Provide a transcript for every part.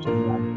much, everyone.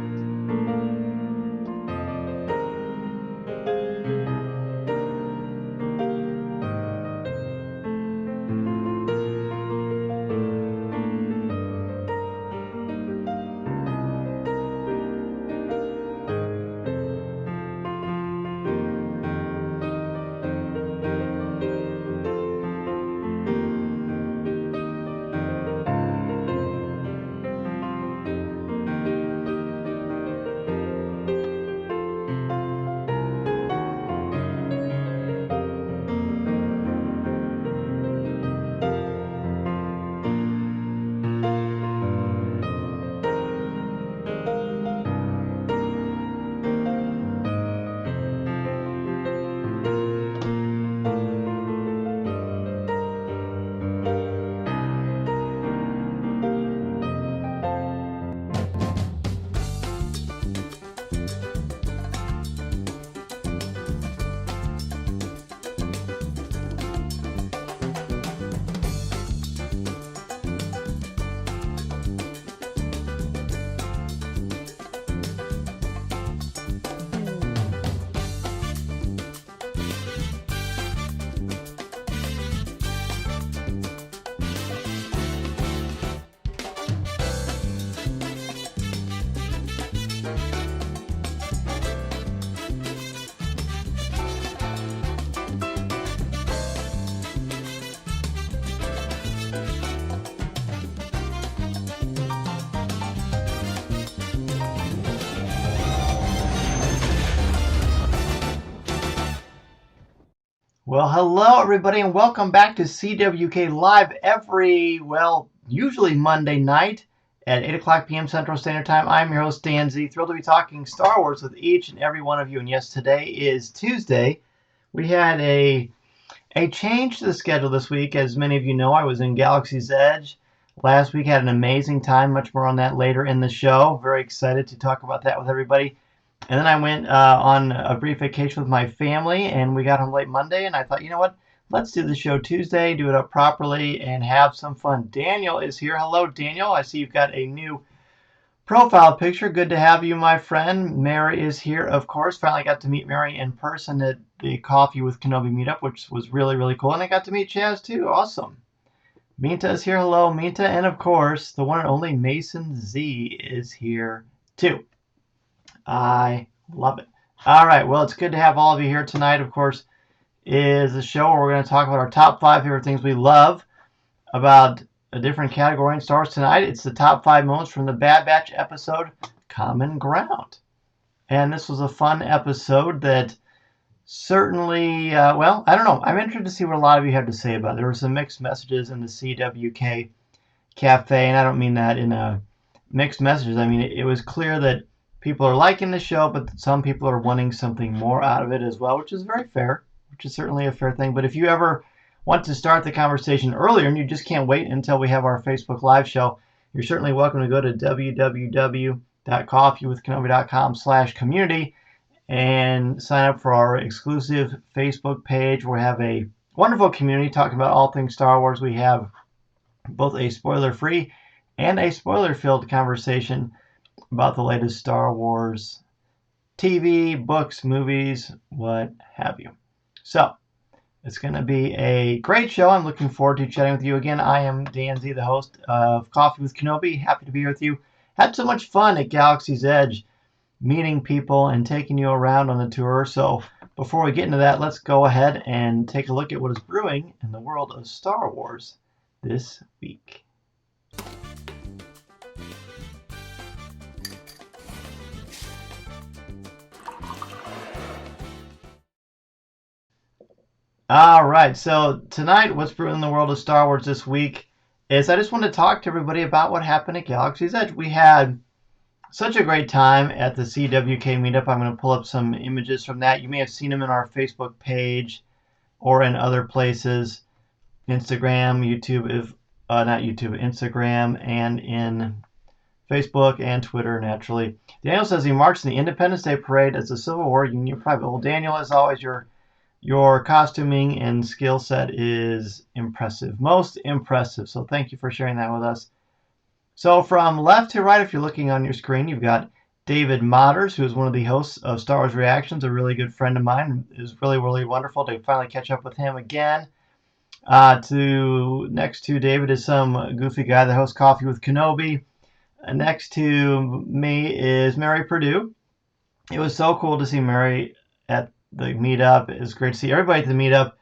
Well, hello, everybody, and welcome back to CWK Live usually Monday night at 8 o'clock p.m. Central Standard Time. I'm your host, Dan Z. Thrilled to be talking Star Wars with each and every one of you. And yes, today is Tuesday. We had a change to the schedule this week. As many of you know, I was in Galaxy's Edge last week. Had an amazing time. Much more on that later in the show. Very excited to talk about that with everybody. And then I went on a brief vacation with my family, and we got home late Monday, and I thought, you know what? Let's do the show Tuesday, do it up properly, and have some fun. Daniel is here. Hello, Daniel. I see you've got a new profile picture. Good to have you, my friend. Mary is here, of course. Finally got to meet Mary in person at the Coffee with Kenobi meetup, which was really, really cool. And I got to meet Chaz, too. Awesome. Minta is here. Hello, Minta. And, of course, the one and only Mason Z is here, too. I love it. All right. Well, it's good to have all of you here tonight. Of course, is a show where we're going to talk about our top 5 favorite things we love about a different category in Star Wars. Tonight, it's the top 5 moments from the Bad Batch episode, Common Ground. And this was a fun episode that certainly, well, I don't know. I'm interested to see what a lot of you have to say about it. There were some mixed messages in the CWK Cafe, and I don't mean that in a mixed messages. I mean, it was clear that people are liking the show, but some people are wanting something more out of it as well, which is very fair, which is certainly a fair thing. But if you ever want to start the conversation earlier and you just can't wait until we have our Facebook Live show, you're certainly welcome to go to www.coffeewithkenobi.com/community and sign up for our exclusive Facebook page. We have a wonderful community talking about all things Star Wars. We have both a spoiler-free and a spoiler-filled conversation about the latest Star Wars TV, books, movies, what have you. So, it's going to be a great show. I'm looking forward to chatting with you again. I am Dan Z, the host of Coffee with Kenobi. Happy to be here with you. Had so much fun at Galaxy's Edge, meeting people and taking you around on the tour. So, before we get into that, let's go ahead and take a look at what is brewing in the world of Star Wars this week. All right, so tonight, what's brewing in the world of Star Wars this week is I just want to talk to everybody about what happened at Galaxy's Edge. We had such a great time at the CWK meetup. I'm going to pull up some images from that. You may have seen them in our Facebook page or in other places, Instagram, YouTube, Instagram, and in Facebook and Twitter, naturally. Daniel says he marched in the Independence Day Parade as the Civil War Union Private. Well, Daniel, as always, your costuming and skill set is impressive. Most impressive. So thank you for sharing that with us. So from left to right, if you're looking on your screen, you've got David Motters, who is one of the hosts of Star Wars Reactions, a really good friend of mine. It was really, really wonderful to finally catch up with him again. Next to David is some goofy guy that hosts Coffee with Kenobi. Next to me is Mary Purdue. It was so cool to see Mary at the meetup. It was great to see everybody at the meetup.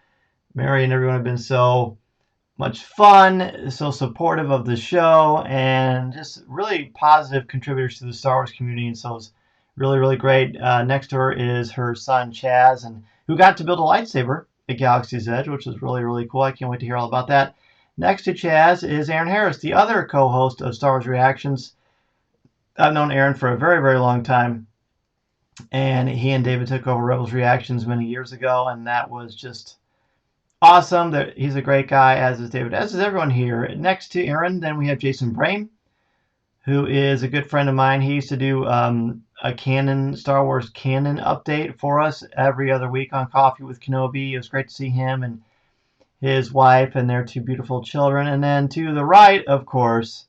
Mary and everyone have been so much fun, so supportive of the show, and just really positive contributors to the Star Wars community. And so it was really, really great. Next to her is her son Chaz, and who got to build a lightsaber at Galaxy's Edge, which is really, really cool. I can't wait to hear all about that. Next to Chaz is Aaron Harris, the other co-host of Star Wars Reactions. I've known Aaron for a very, very long time, and he and David took over Rebels Reactions many years ago, and that was just awesome. He's a great guy, as is David, as is everyone here. Next to Aaron, then we have Jason Brame, who is a good friend of mine. He used to do a Star Wars canon update for us every other week on Coffee with Kenobi. It was great to see him and his wife and their two beautiful children. And then to the right, of course,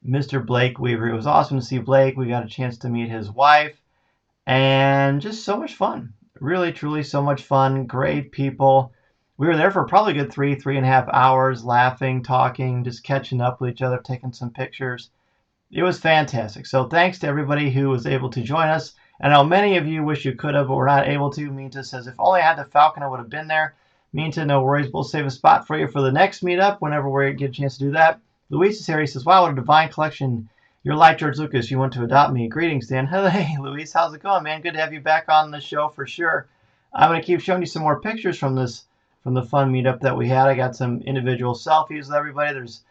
Mr. Blake Weaver. It was awesome to see Blake. We got a chance to meet his wife, and just so much fun. Really, truly, so much fun. Great people. We were there for probably a good 3.5 hours, laughing, talking, just catching up with each other, taking some pictures. It was fantastic. So thanks to everybody who was able to join us. I know many of you wish you could have, but were not able to. Minta says, if only I had the Falcon, I would have been there. Minta, no worries. We'll save a spot for you for the next meetup whenever we get a chance to do that. Luis is here. He says, wow, what a divine collection. You're like George Lucas. You want to adopt me. Greetings, Dan. Hey, Luis. How's it going, man? Good to have you back on the show for sure. I'm going to keep showing you some more pictures from the fun meetup that we had. I got some individual selfies with everybody. There's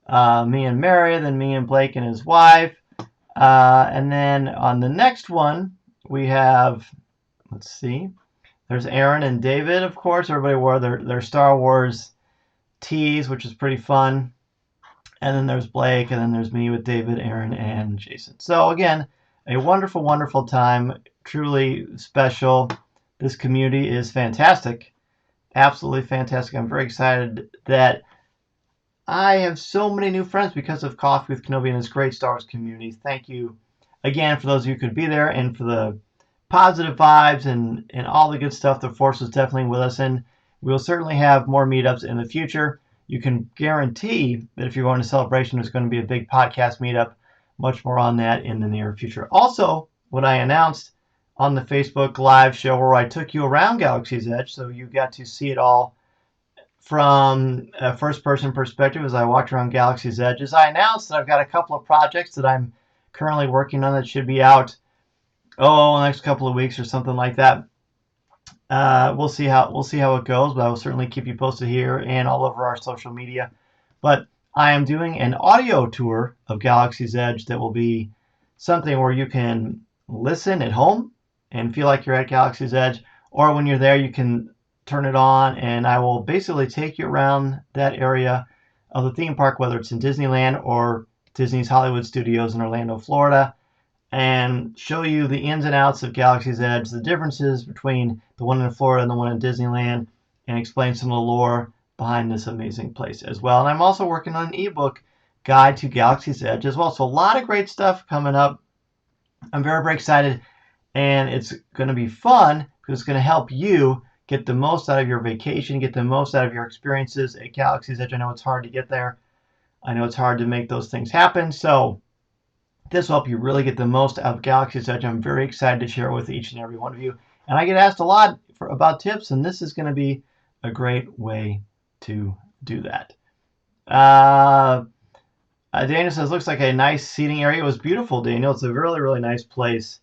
me and Mary, then me and Blake and his wife. And then on the next one, we have, let's see, there's Aaron and David, of course. Everybody wore their Star Wars tees, which is pretty fun. And then there's Blake, and then there's me with David, Aaron, and Jason. So again, a wonderful, wonderful time. Truly special. This community is fantastic. Absolutely fantastic. I'm very excited that I have so many new friends because of Coffee with Kenobi and this great Star Wars community. Thank you again for those of you who could be there, and for the positive vibes and all the good stuff. The Force is definitely with us, and we'll certainly have more meetups in the future. You can guarantee that if you're going to Celebration, there's going to be a big podcast meetup. Much more on that in the near future. Also, what I announced on the Facebook Live show where I took you around Galaxy's Edge, so you got to see it all from a first-person perspective as I walked around Galaxy's Edge. As I announced that I've got a couple of projects that I'm currently working on that should be out, in the next couple of weeks or something like that. We'll see how it goes, but I will certainly keep you posted here and all over our social media. But I am doing an audio tour of Galaxy's Edge that will be something where you can listen at home and feel like you're at Galaxy's Edge, or when you're there, you can turn it on, and I will basically take you around that area of the theme park, whether it's in Disneyland or Disney's Hollywood Studios in Orlando, Florida, and show you the ins and outs of Galaxy's Edge, the differences between the one in Florida and the one in Disneyland, and explain some of the lore behind this amazing place as well. And I'm also working on an ebook guide to Galaxy's Edge as well. So a lot of great stuff coming up. I'm very, very excited, and it's going to be fun because it's going to help you get the most out of your vacation, get the most out of your experiences at Galaxy's Edge. I know it's hard to get there. I know it's hard to make those things happen. So this will help you really get the most out of Galaxy's Edge. I'm very excited to share it with each and every one of you. And I get asked a lot about tips, and this is going to be a great way to do that. Daniel says, looks like a nice seating area. It was beautiful, Daniel. It's a really, really nice place.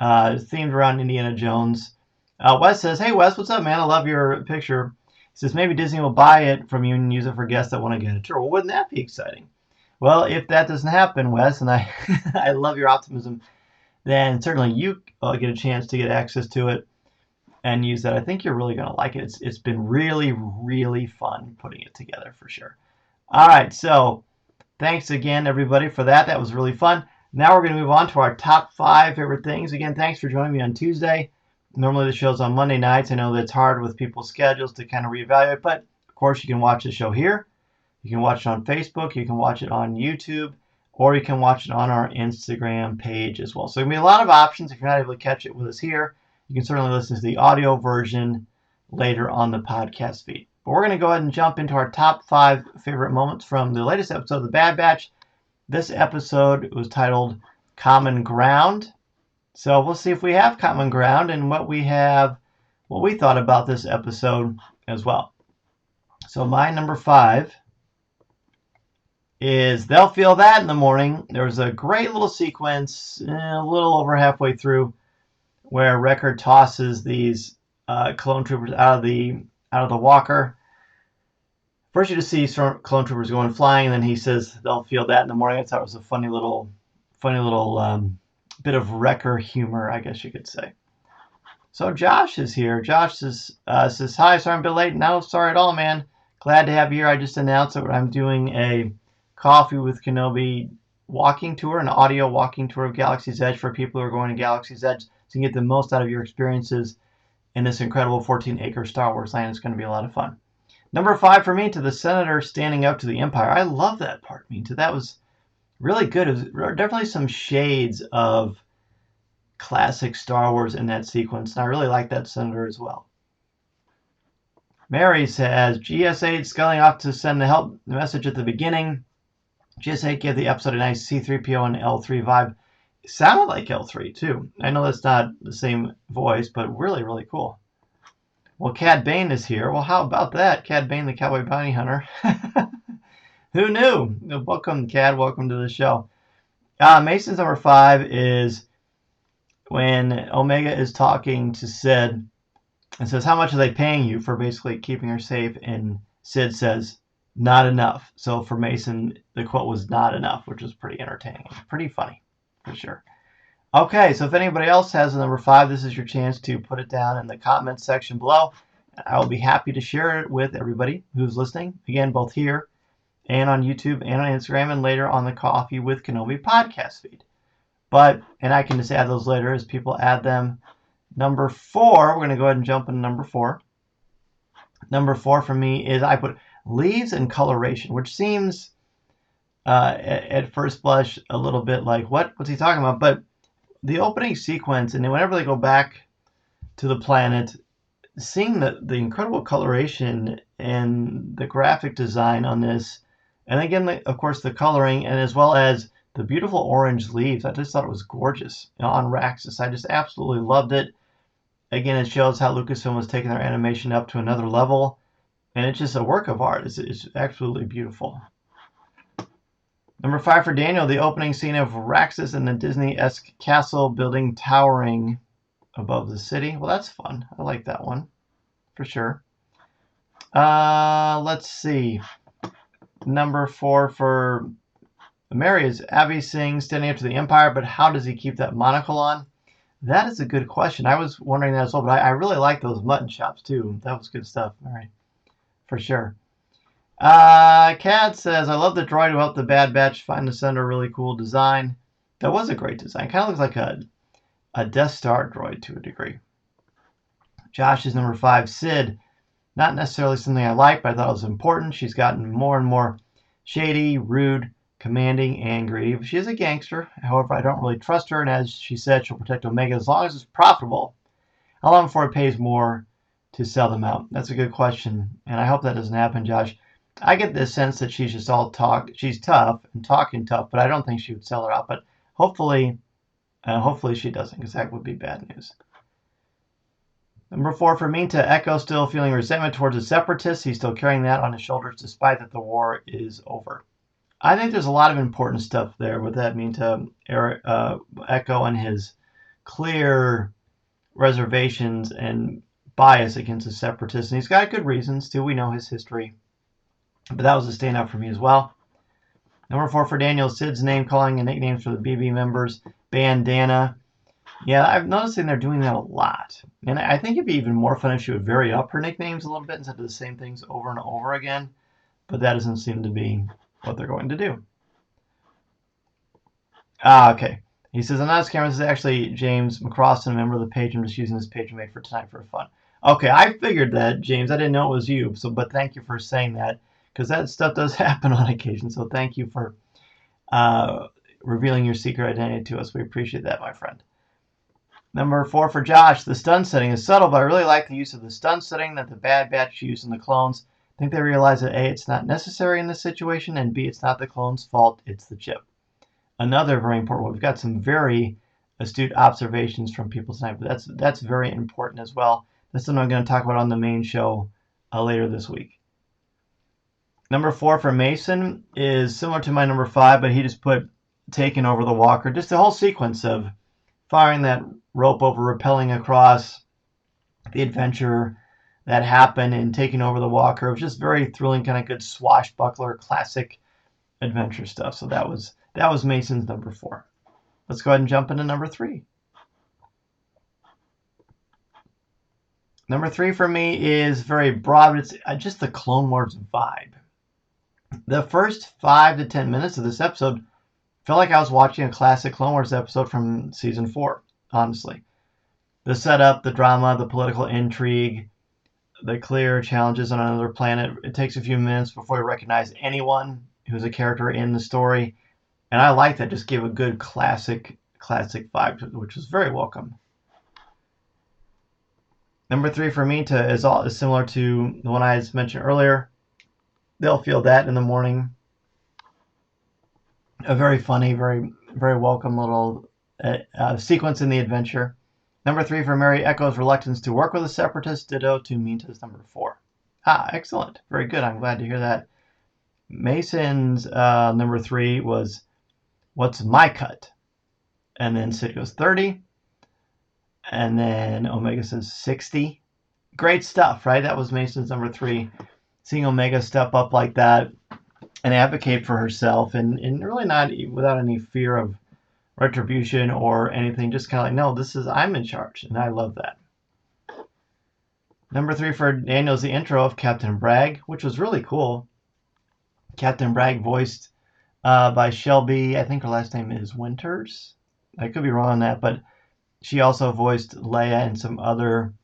Themed around Indiana Jones. Wes says, hey, Wes, what's up, man? I love your picture. He says, maybe Disney will buy it from you and use it for guests that want to get a tour. Well, wouldn't that be exciting? Well, if that doesn't happen, Wes, and I, I love your optimism, then certainly you get a chance to get access to it and use that. I think you're really going to like it. It's been really, really fun putting it together for sure. All right, so thanks again, everybody, for that. That was really fun. Now we're going to move on to our top 5 favorite things. Again, thanks for joining me on Tuesday. Normally the show's on Monday nights. I know that's hard with people's schedules to kind of reevaluate, but of course you can watch the show here. You can watch it on Facebook. You can watch it on YouTube, or you can watch it on our Instagram page as well. So there's going to be a lot of options. If you're not able to catch it with us here, you can certainly listen to the audio version later on the podcast feed. But we're going to go ahead and jump into our top 5 favorite moments from the latest episode of The Bad Batch. This episode was titled Common Ground. So we'll see if we have common ground and what we thought about this episode as well. So my number 5 is They'll Feel That in the Morning. There was a great little sequence a little over halfway through where Wrecker tosses these clone troopers out of the walker. First you just see some clone troopers going flying, and then he says they'll feel that in the morning. I thought it was a funny little bit of Wrecker humor, I guess you could say. So Josh is here. Josh says, hi, sorry I'm a bit late. No, sorry at all, man. Glad to have you here. I just announced that I'm doing a Coffee with Kenobi walking tour, an audio walking tour of Galaxy's Edge for people who are going to Galaxy's Edge, so you can get the most out of your experiences in this incredible 14-acre Star Wars land. It's going to be a lot of fun. Number 5 for me, to the Senator standing up to the Empire. I love that part. That was really good. It was definitely some shades of classic Star Wars in that sequence, and I really like that Senator as well. Mary says, GS8 sculling off to send the message at the beginning. GS8 gave the episode a nice C-3PO and L3 vibe. It sounded like L3 too. I know that's not the same voice, but really, really cool. Well, Cad Bane is here. Well, how about that? Cad Bane, the Cowboy Bounty Hunter. Who knew? Welcome, Cad. Welcome to the show. Mason's number 5 is when Omega is talking to Sid and says, how much are they paying you for basically keeping her safe? And Sid says, not enough. So for Mason, the quote was not enough, which was pretty entertaining. Pretty funny, for sure. Okay, so if anybody else has a number 5, this is your chance to put it down in the comments section below. I will be happy to share it with everybody who's listening. Again, both here and on YouTube and on Instagram and later on the Coffee with Kenobi podcast feed. And I can just add those later as people add them. Number 4, we're going to go ahead and jump into number 4. Number 4 for me is I put leaves and coloration, which seems at first blush a little bit like, what's he talking about? But the opening sequence, and then whenever they go back to the planet, seeing the incredible coloration and the graphic design on this, and again, of course, the coloring, and as well as the beautiful orange leaves, I just thought it was gorgeous on Raxus. I just absolutely loved it. Again, it shows how Lucasfilm was taking their animation up to another level, and it's just a work of art. It's absolutely beautiful. Number 5 for Daniel, the opening scene of Raxus in the Disney-esque castle building towering above the city. Well, that's fun. I like that one, for sure. Let's see. Number 4 for Mary is Avi Singh standing up to the Empire, but how does he keep that monocle on? That is a good question. I was wondering that as well, but I really like those mutton chops, too. That was good stuff, Mary, for sure. Kat says, I love the droid who helped the Bad Batch find the Senator. Really cool design. That was a great design. Kind of looks like a Death Star droid to a degree. Josh is number 5. Sid, not necessarily something I like, but I thought it was important. She's gotten more and more shady, rude, commanding, and greedy. She is a gangster. However, I don't really trust her, and as she said, she'll protect Omega as long as it's profitable. How long before it pays more to sell them out? That's a good question, and I hope that doesn't happen, Josh. I get the sense that she's just all talk. She's tough and talking tough, but I don't think she would sell her out. But hopefully she doesn't, because that would be bad news. Number 4 for me, to Echo, still feeling resentment towards the Separatists. He's still carrying that on his shoulders, despite that the war is over. I think there's a lot of important stuff there. What that mean to Echo and his clear reservations and bias against the Separatists, and he's got good reasons too. We know his history. But that was a standout for me as well. Number 4 for Daniel, Sid's name calling and nicknames for the BB members. Bandana. Yeah, I've noticed they're doing that a lot. And I think it'd be even more fun if she would vary up her nicknames a little bit instead of the same things over and over again. But that doesn't seem to be what they're going to do. Okay. He says, on this camera, this is actually James McCrossan, a member of the page. I'm just using this page made for tonight for fun. Okay, I figured that, James. I didn't know it was you. But thank you for saying that, because that stuff does happen on occasion. So thank you for revealing your secret identity to us. We appreciate that, my friend. Number 4 for Josh, the stun setting is subtle, but I really like the use of the stun setting that the Bad Batch used in the clones. I think they realize that A, it's not necessary in this situation, and B, it's not the clone's fault, it's the chip. Another very important one. We've got some very astute observations from people tonight, but that's very important as well. That's something I'm going to talk about on the main show later this week. Number 4 for Mason is similar to my number 5, but he just put taking over the walker. Just the whole sequence of firing that rope over, rappelling across the adventure that happened, and taking over the walker. It was just very thrilling, kind of good swashbuckler, classic adventure stuff. So that was Mason's number 4. Let's go ahead and jump into number 3. Number 3 for me is very broad. It's just the Clone Wars vibe. The first 5 to 10 minutes of this episode felt like I was watching a classic Clone Wars episode from season 4, honestly. The setup, the drama, the political intrigue, the clear challenges on another planet. It takes a few minutes before you recognize anyone who's a character in the story. And I like that. Just gave a good classic vibe, which was very welcome. Number 3 for me is similar to the one I had mentioned earlier. They'll feel that in the morning. A very funny, very, very welcome little sequence in the adventure. Number 3 for Mary Echo's reluctance to work with a separatist. Ditto to Minta's number 4. Excellent. Very good. I'm glad to hear that. Mason's number 3 was, what's my cut? And then Sid goes 30. And then Omega says 60. Great stuff, right? That was Mason's number 3. Seeing Omega step up like that and advocate for herself, and really not without any fear of retribution or anything. Just kind of like, no, I'm in charge. And I love that. Number 3 for Daniel is the intro of Captain Bragg, which was really cool. Captain Bragg voiced by Shelby. I think her last name is Winters. I could be wrong on that, but she also voiced Leia and some other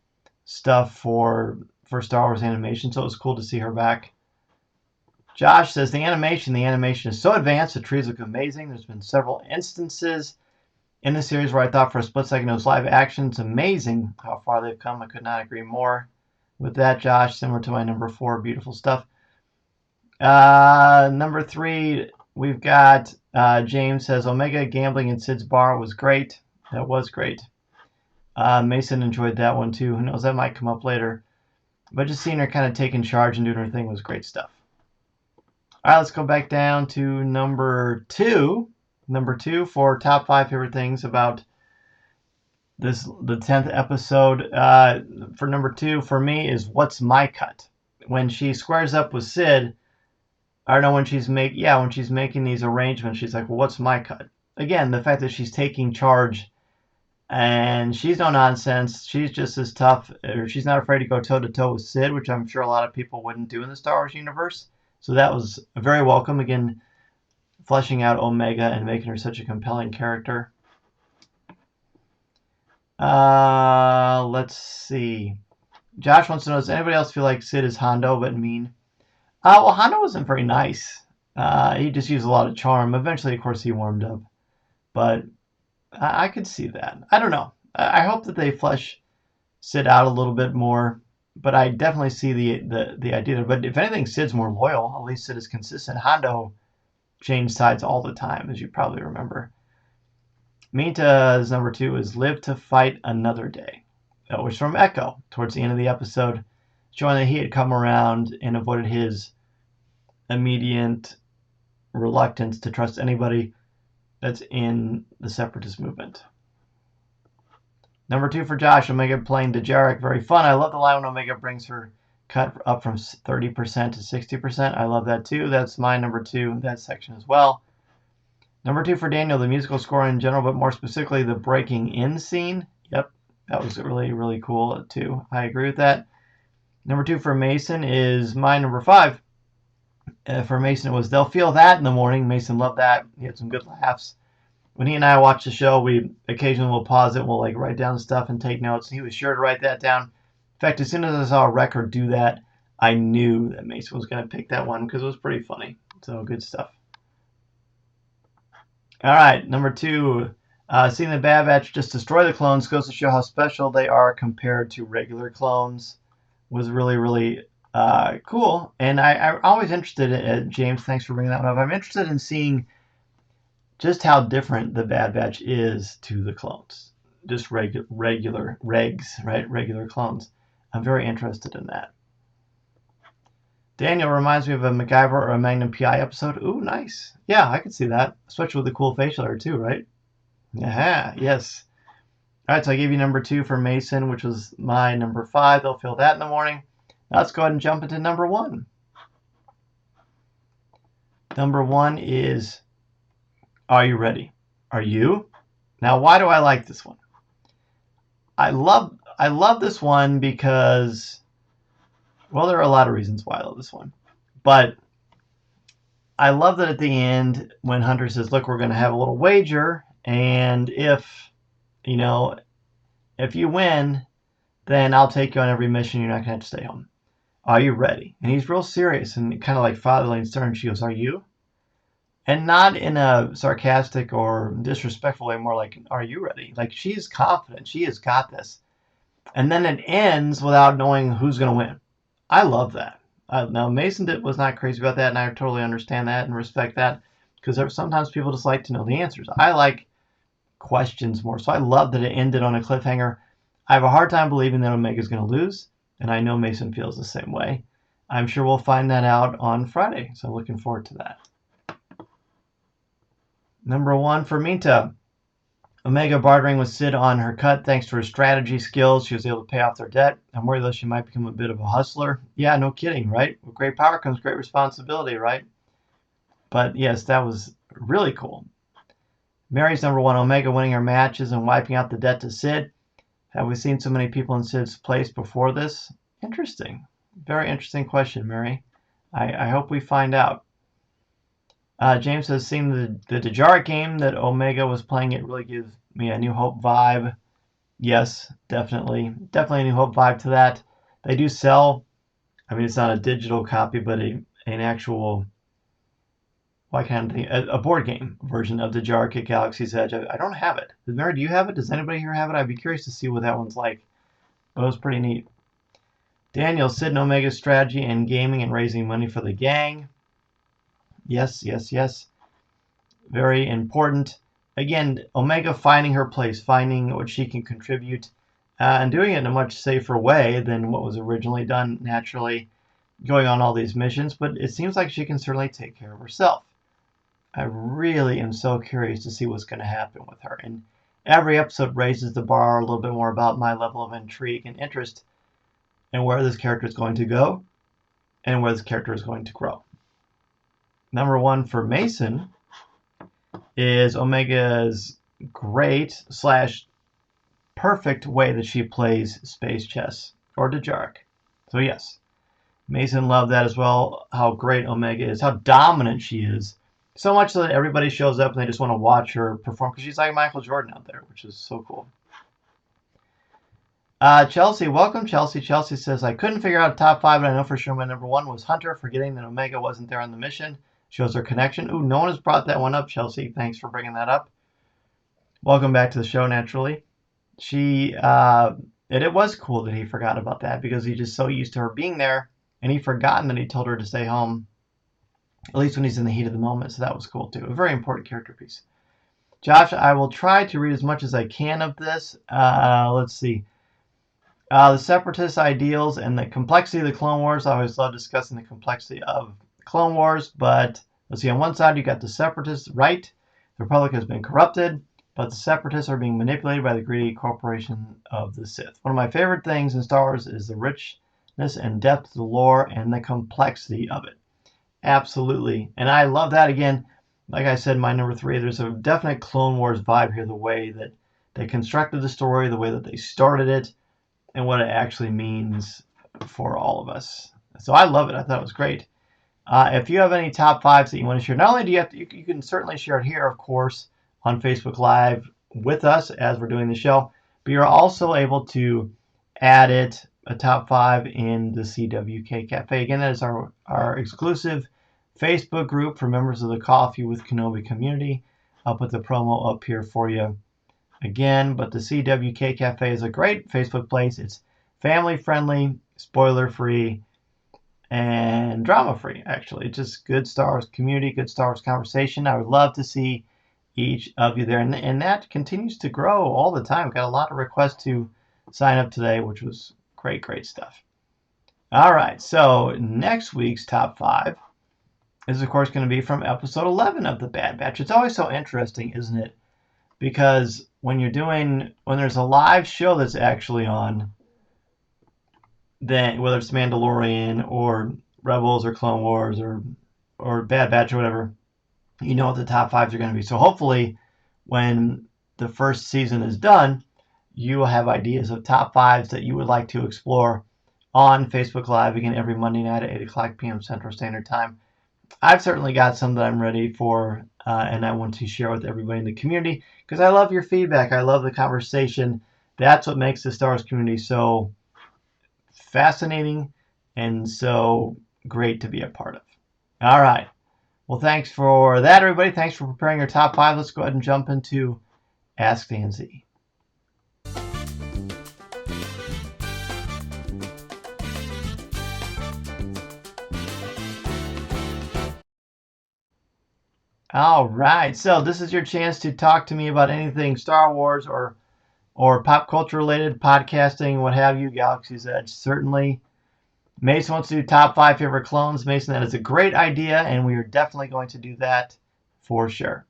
stuff for Star Wars animation, so it was cool to see her back. Josh says, the animation is so advanced, the trees look amazing. There's been several instances in the series where I thought for a split second it was live action. It's amazing how far they've come. I could not agree more with that, Josh. Similar to my number 4, beautiful stuff. Number 3, we've got James says, Omega gambling in Sid's bar was great. That was great. Mason enjoyed that one too. Who knows, that might come up later. But just seeing her kind of taking charge and doing her thing was great stuff. All right, let's go back down to number 2. Number 2 for top 5 favorite things about the 10th episode. For number 2 for me is what's my cut? When she squares up with Sid, I don't know, when she's making these arrangements, she's like, well, what's my cut? Again, the fact that she's taking charge and she's no nonsense. She's just as tough, or she's not afraid to go toe-to-toe with Sid, which I'm sure a lot of people wouldn't do in the Star Wars universe. So that was very welcome. Again, fleshing out Omega and making her such a compelling character. Let's see. Josh wants to know, does anybody else feel like Sid is Hondo but mean? Well, Hondo wasn't very nice. He just used a lot of charm. Eventually, of course, he warmed up. But I could see that. I don't know. I hope that they flesh Sid out a little bit more. But I definitely see the idea. But if anything, Sid's more loyal. At least Sid is consistent. Hondo changed sides all the time, as you probably remember. Minta's number 2 is Live to Fight Another Day. That was from Echo towards the end of the episode, showing that he had come around and avoided his immediate reluctance to trust anybody that's in the Separatist movement. Number 2 for Josh, Omega playing Dejarik. Very fun. I love the line when Omega brings her cut up from 30% to 60%. I love that too. That's my number 2, that section as well. Number 2 for Daniel, the musical score in general, but more specifically the breaking in scene. Yep, that was really, really cool too. I agree with that. Number 2 for Mason is my number 5. For Mason, it was They'll Feel That in the Morning. Mason loved that. He had some good laughs. When he and I watch the show, we occasionally will pause it. We'll like write down stuff and take notes. He was sure to write that down. In fact, as soon as I saw a record do that, I knew that Mason was going to pick that one because it was pretty funny. So good stuff. All right, number 2. Seeing the Bad Batch just destroy the clones goes to show how special they are compared to regular clones. Was really, really cool. And I'm always interested in, James, thanks for bringing that one up. I'm interested in seeing just how different the Bad Batch is to the clones. Just regular regs, right? Regular clones. I'm very interested in that. Daniel reminds me of a MacGyver or a Magnum PI episode. Ooh, nice. Yeah, I can see that. Especially with the cool facial hair too, right? Yeah, yes. All right, so I gave you number 2 for Mason, which was my number 5. They'll feel that in the morning. Now let's go ahead and jump into number 1. Number 1 is, are you ready? Are you? Now, why do I like this one? I love this one because, well, there are a lot of reasons why I love this one. But I love that at the end when Hunter says, look, we're going to have a little wager, and if you win, then I'll take you on every mission. You're not going to have to stay home. Are you ready? And he's real serious and kind of like fatherly and stern. She goes, are you? And not in a sarcastic or disrespectful way, more like, are you ready? Like, she's confident. She has got this. And then it ends without knowing who's going to win. I love that. Now, Mason was not crazy about that, and I totally understand that and respect that, because sometimes people just like to know the answers. I like questions more, so I love that it ended on a cliffhanger. I have a hard time believing that Omega's going to lose, and I know Mason feels the same way. I'm sure we'll find that out on Friday, so looking forward to that. Number 1 for Minta. Omega bartering with Sid on her cut thanks to her strategy skills. She was able to pay off their debt. I'm worried though she might become a bit of a hustler. Yeah, no kidding, right? With great power comes great responsibility, right? But yes, that was really cool. Mary's number 1, Omega winning her matches and wiping out the debt to Sid. Have we seen so many people in Sid's place before this? Interesting. Very interesting question, Mary. I hope we find out. James says, seeing the Dejarik game that Omega was playing, it really gives me a New Hope vibe. Yes, definitely. Definitely a New Hope vibe to that. They do sell, I mean, it's not a digital copy, but an actual, a board game version of Dejarik at Galaxy's Edge. I don't have it. Mary, do you have it? Does anybody here have it? I'd be curious to see what that one's like. But it was pretty neat. Daniel, Sid and Omega's strategy and gaming and raising money for the gang. Yes, yes, yes. Very important. Again, Omega finding her place, finding what she can contribute, and doing it in a much safer way than what was originally done, naturally going on all these missions. But it seems like she can certainly take care of herself. I really am so curious to see what's going to happen with her. And every episode raises the bar a little bit more about my level of intrigue and interest in where this character is going to go and where this character is going to grow. Number 1 for Mason is Omega's great / perfect way that she plays space chess, or Dejarik. So yes, Mason loved that as well, how great Omega is, how dominant she is. So much so that everybody shows up and they just want to watch her perform, because she's like Michael Jordan out there, which is so cool. Chelsea, welcome, Chelsea. Chelsea says, I couldn't figure out top 5, but I know for sure my number 1 was Hunter, forgetting that Omega wasn't there on the mission. Shows her connection. Ooh, no one has brought that one up, Chelsea. Thanks for bringing that up. Welcome back to the show, naturally. It was cool that he forgot about that, because he's just so used to her being there, and he'd forgotten that he told her to stay home, at least when he's in the heat of the moment, so that was cool, too. A very important character piece. Josh, I will try to read as much as I can of this. Let's see. The Separatist ideals and the complexity of the Clone Wars. I always love discussing the complexity of Clone Wars, but let's see, on one side you got the Separatists, right? The Republic has been corrupted, but the Separatists are being manipulated by the greedy corporation of the Sith. One of my favorite things in Star Wars is the richness and depth of the lore and the complexity of it. Absolutely. And I love that. Again, like I said, my number 3, there's a definite Clone Wars vibe here, the way that they constructed the story, the way that they started it, and what it actually means for all of us. So I love it. I thought it was great. If you have any top 5s that you want to share, not only do you have to, you can certainly share it here, of course, on Facebook Live with us as we're doing the show, but you're also able to add it, a top 5, in the CWK Cafe. Again, that is our exclusive Facebook group for members of the Coffee with Kenobi community. I'll put the promo up here for you again. But the CWK Cafe is a great Facebook place. It's family friendly, spoiler free, and drama free, actually. Just good Star Wars community, good Star Wars conversation. I would love to see each of you there. And that continues to grow all the time. Got a lot of requests to sign up today, which was great, great stuff. All right, so next week's top 5 is, of course, going to be from episode 11 of The Bad Batch. It's always so interesting, isn't it? Because when there's a live show that's actually on, then whether it's Mandalorian or Rebels or Clone Wars or Bad Batch or whatever, you know what the top 5s are going to be. So hopefully when the first season is done, you will have ideas of top 5s that you would like to explore on Facebook Live, again, every Monday night at 8 o'clock p.m. Central Standard Time. I've certainly got some that I'm ready for, and I want to share with everybody in the community because I love your feedback. I love the conversation. That's what makes the Star Wars community so fascinating and so great to be a part of. All right. Well, thanks for that, everybody. Thanks for preparing your top 5. Let's go ahead and jump into Ask Dan Z. All right. So this is your chance to talk to me about anything Star Wars or pop culture related, podcasting, what have you, Galaxy's Edge. Certainly. Mason wants to do top 5 favorite clones. Mason, that is a great idea, and we are definitely going to do that for sure.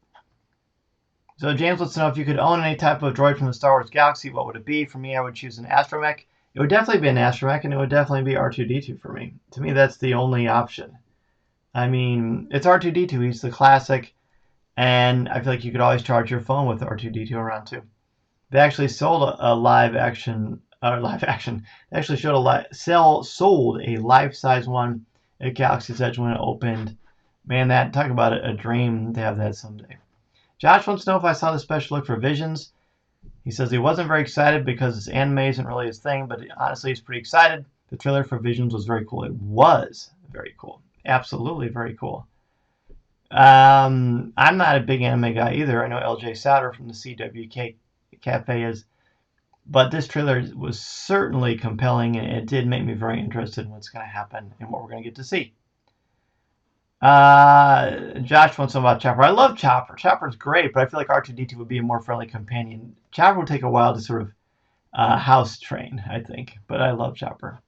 So James wants to know if you could own any type of droid from the Star Wars galaxy, what would it be? For me, I would choose an astromech. It would definitely be an astromech, and it would definitely be R2-D2 for me. To me, that's the only option. I mean, it's R2-D2. He's the classic, and I feel like you could always charge your phone with R2-D2 around too. They actually sold a live action. They actually sold a life-size one at Galaxy's Edge when it opened. Man, talk about a dream to have that someday. Josh wants to know if I saw the special look for Visions. He says he wasn't very excited because his anime isn't really his thing, but honestly, he's pretty excited. The trailer for Visions was very cool. It was very cool. Absolutely very cool. I'm not a big anime guy either. I know LJ Souter from the CWK Cafe is. But this trailer was certainly compelling, and it did make me very interested in what's going to happen and what we're going to get to see. Josh wants to know about Chopper. I love Chopper. Chopper's great, but I feel like R2-D2 would be a more friendly companion. Chopper would take a while to sort of house train, I think, but I love Chopper.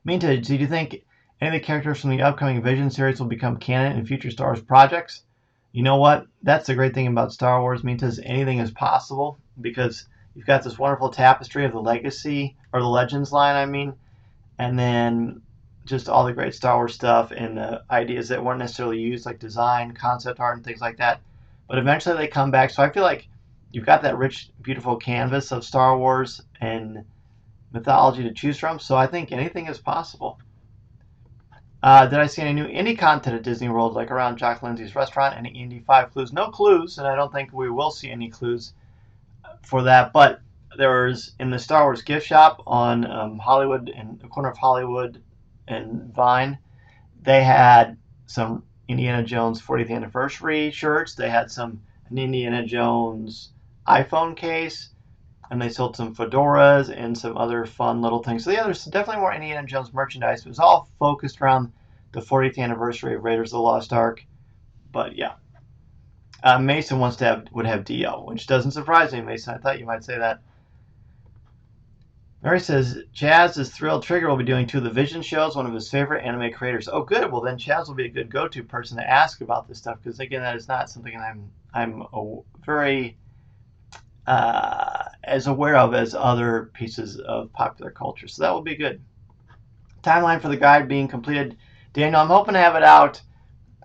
Meantime, do you think any of the characters from the upcoming Vision series will become canon in future Star Wars projects? You know what? That's the great thing about Star Wars. Meantime, anything is possible because you've got this wonderful tapestry of the legacy, or the Legends line, I mean, and then just all the great Star Wars stuff and the ideas that weren't necessarily used, like design, concept art, and things like that. But eventually they come back. So I feel like you've got that rich, beautiful canvas of Star Wars and mythology to choose from. So I think anything is possible. Did I see any new indie content at Disney World, like around Jock Lindsay's restaurant? Any Indy 5 clues? No clues, and I don't think we will see any clues for that. But there was, in the Star Wars gift shop on Hollywood, in the corner of Hollywood and Vine, they had some Indiana Jones 40th anniversary shirts. They had an Indiana Jones iPhone case, and they sold some fedoras and some other fun little things. So yeah, there's definitely more Indiana Jones merchandise. It was all focused around the 40th anniversary of Raiders of the Lost Ark. But yeah. Mason would have DL, which doesn't surprise me, Mason. I thought you might say that. Mary says Chaz is thrilled Trigger will be doing 2 of the Vision shows, one of his favorite anime creators. Oh, good. Well, then Chaz will be a good go-to person to ask about this stuff, because again, that is not something I'm very as aware of as other pieces of popular culture. So that will be good. Timeline for the guide being completed. Daniel, I'm hoping to have it out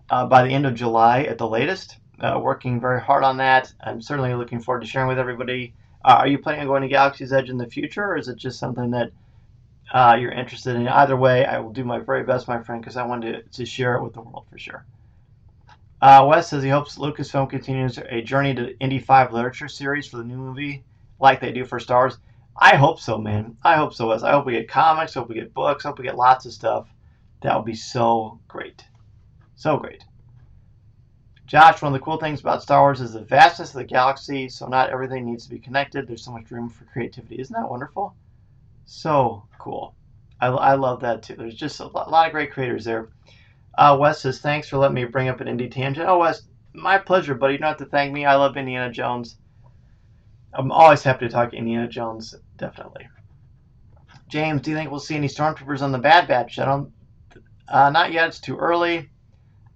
by the end of July at the latest. Working very hard on that. I'm certainly looking forward to sharing with everybody. Are you planning on going to Galaxy's Edge in the future, or is it just something that you're interested in? Either way, I will do my very best, my friend, because I wanted to share it with the world for sure. Wes says he hopes Lucasfilm continues a Journey to Indy 5 literature series for the new movie, like they do for Star Wars. I hope so, man. I hope so, Wes. I hope we get comics, I hope we get books, I hope we get lots of stuff. That would be so great. So great. Josh, one of the cool things about Star Wars is the vastness of the galaxy, so not everything needs to be connected. There's so much room for creativity. Isn't that wonderful? So cool. I love that too. There's just a lot of great creators there. Wes says, thanks for letting me bring up an indie tangent. Oh, Wes, my pleasure, buddy. You don't have to thank me. I love Indiana Jones. I'm always happy to talk Indiana Jones, definitely. James, do you think we'll see any Stormtroopers on the Bad Batch? Not yet. It's too early.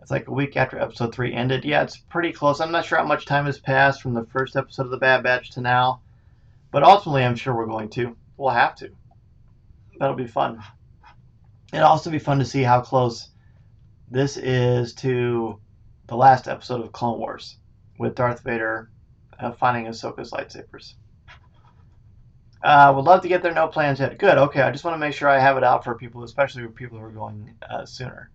It's like a week after episode 3 ended. Yeah, it's pretty close. I'm not sure how much time has passed from the first episode of the Bad Batch to now. But ultimately, I'm sure we're going to. We'll have to. That'll be fun. It'll also be fun to see how close this is to the last episode of Clone Wars with Darth Vader finding Ahsoka's lightsabers. Would love to get there. No plans yet. Good. Okay. I just want to make sure I have it out for people, especially for people who are going sooner.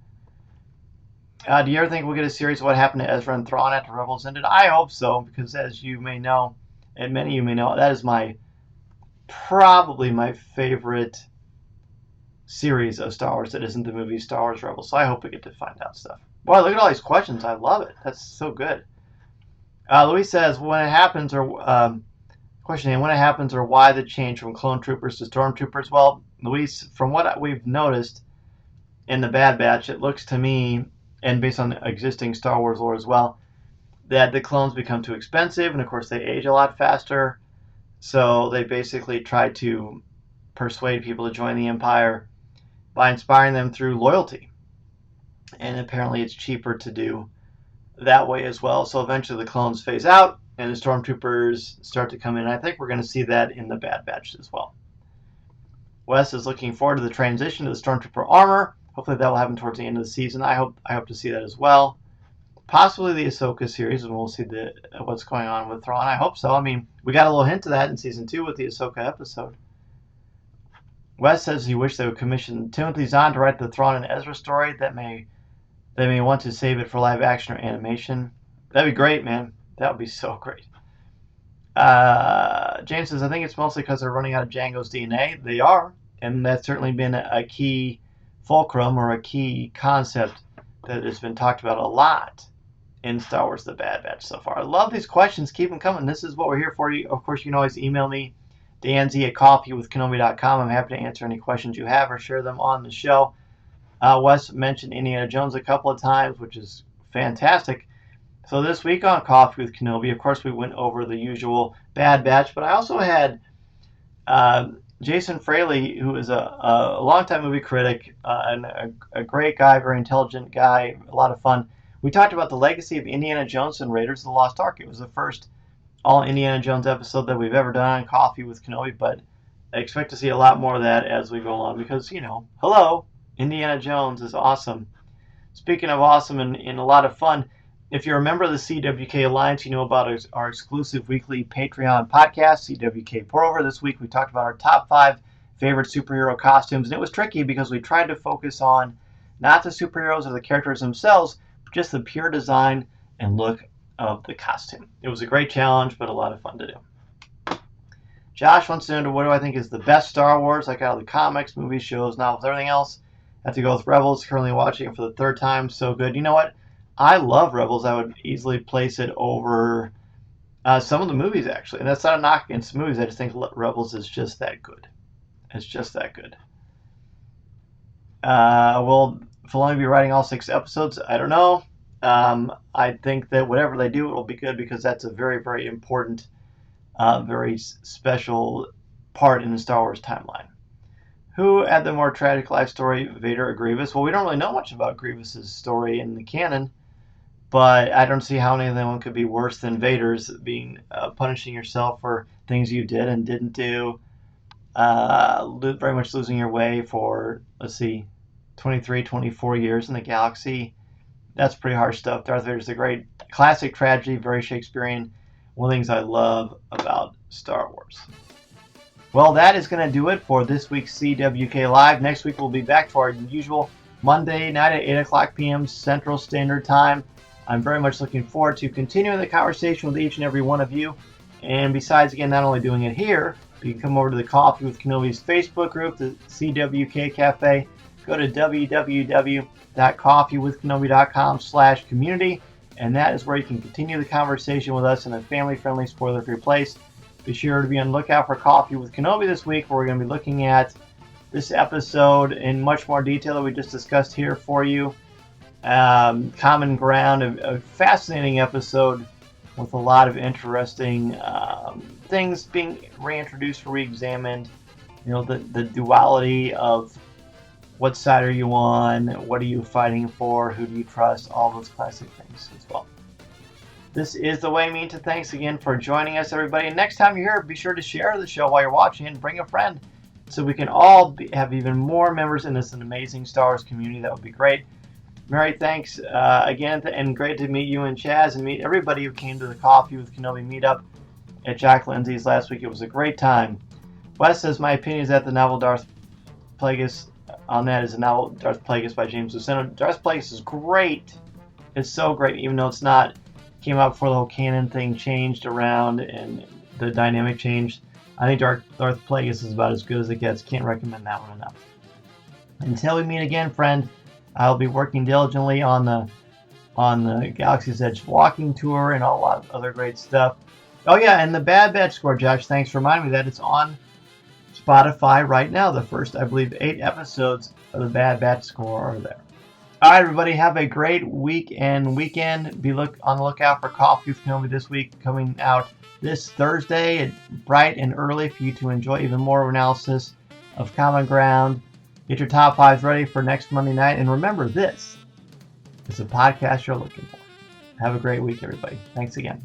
Do you ever think we'll get a series of what happened to Ezra and Thrawn after Rebels ended? I hope so, because as you may know, and many of you may know, that is probably my favorite series of Star Wars that isn't the movie Star Wars Rebels. So I hope we get to find out stuff. Boy, look at all these questions. I love it. That's so good. Louis says, when it happens, or questioning when it happens, or why the change from clone troopers to stormtroopers? Well, Louis, from what we've noticed in the Bad Batch, it looks to me, and based on the existing Star Wars lore as well, that the clones become too expensive, and of course they age a lot faster. So they basically try to persuade people to join the Empire by inspiring them through loyalty. And apparently it's cheaper to do that way as well. So eventually the clones phase out and the stormtroopers start to come in. I think we're going to see that in the Bad Batch as well. Wes is looking forward to the transition to the stormtrooper armor. Hopefully that will happen towards the end of the season. I hope to see that as well. Possibly the Ahsoka series, and we'll see what's going on with Thrawn. I hope so. I mean, we got a little hint of that in season 2 with the Ahsoka episode. Wes says he wished they would commission Timothy Zahn to write the Thrawn and Ezra story. They may want to save it for live action or animation. That'd be great, man. That would be so great. James says, I think it's mostly because they're running out of Django's DNA. They are, and that's certainly been a key fulcrum or a key concept that has been talked about a lot in Star Wars The Bad Batch so far. I love these questions. Keep them coming. This is what we're here for. Of course, you can always email me, danz@coffeewithkenobi.com. I'm happy to answer any questions you have or share them on the show. Wes mentioned Indiana Jones a couple of times, which is fantastic. So this week on Coffee with Kenobi, of course, we went over the usual Bad Batch, but I also had Jason Fraley, who is a longtime movie critic and a great guy, very intelligent guy, a lot of fun. We talked about the legacy of Indiana Jones and Raiders of the Lost Ark. It was the first all Indiana Jones episode that we've ever done on Coffee with Kenobi, but I expect to see a lot more of that as we go along because, hello, Indiana Jones is awesome. Speaking of awesome and a lot of fun, if you're a member of the CWK Alliance, you know about our exclusive weekly Patreon podcast, CWK Pour Over. This week we talked about our top 5 favorite superhero costumes, and it was tricky because we tried to focus on not the superheroes or the characters themselves, but just the pure design and look of the costume. It was a great challenge, but a lot of fun to do. Josh wants to know what do I think is the best Star Wars, like out of the comics, movies, shows, novels, everything else. I have to go with Rebels, currently watching it for the 3rd time. So good. You know what? I love Rebels. I would easily place it over some of the movies, actually. And that's not a knock against the movies. I just think Rebels is just that good. It's just that good. Will Filoni be writing all 6 episodes? I don't know. I think that whatever they do, it will be good because that's a very, very important, very special part in the Star Wars timeline. Who had the more tragic life story, Vader or Grievous? Well, we don't really know much about Grievous's story in the canon, but I don't see how any of them could be worse than Vader's, being punishing yourself for things you did and didn't do, very much losing your way for, 23, 24 years in the galaxy. That's pretty harsh stuff. Darth Vader's a great classic tragedy, very Shakespearean. One of the things I love about Star Wars. Well, that is going to do it for this week's CWK Live. Next week, we'll be back to our usual Monday night at 8 o'clock p.m. Central Standard Time. I'm very much looking forward to continuing the conversation with each and every one of you. And besides, again, not only doing it here, but you can come over to the Coffee with Kenobi's Facebook group, the CWK Cafe. Go to www.coffeewithkenobi.com/community and that is where you can continue the conversation with us in a family-friendly, spoiler-free place. Be sure to be on the lookout for Coffee with Kenobi this week, where we're going to be looking at this episode in much more detail that we just discussed here for you. Common Ground, a fascinating episode with a lot of interesting things being reintroduced, re-examined. You know, the duality of what side are you on, what are you fighting for, who do you trust, all those classic things as well. This is The Way Mean to. Thanks again for joining us, everybody. And next time you're here, be sure to share the show while you're watching and bring a friend so we can all have even more members in this amazing Star Wars community. That would be great. Mary, thanks again, and great to meet you and Chaz and meet everybody who came to the Coffee with Kenobi meetup at Jack Lindsay's last week. It was a great time. Wes says, my opinion is that the novel Darth Plagueis on that is a novel Darth Plagueis by James Luceno. Darth Plagueis is great. It's so great, even though it's not came out before the whole canon thing changed around and the dynamic changed. I think Darth Plagueis is about as good as it gets. Can't recommend that one enough. Until we meet again, friend, I'll be working diligently on the Galaxy's Edge walking tour and a lot of other great stuff. Oh yeah, and the Bad Batch score, Josh, thanks for reminding me that it's on Spotify right now. The first, I believe, 8 episodes of the Bad Batch score are there. All right, everybody, have a great week and weekend. Be on the lookout for Coffee with Kenobi this week, coming out this Thursday, bright and early, for you to enjoy even more analysis of Common Ground. Get your top 5s ready for next Monday night, and remember, this is the podcast you're looking for. Have a great week, everybody. Thanks again.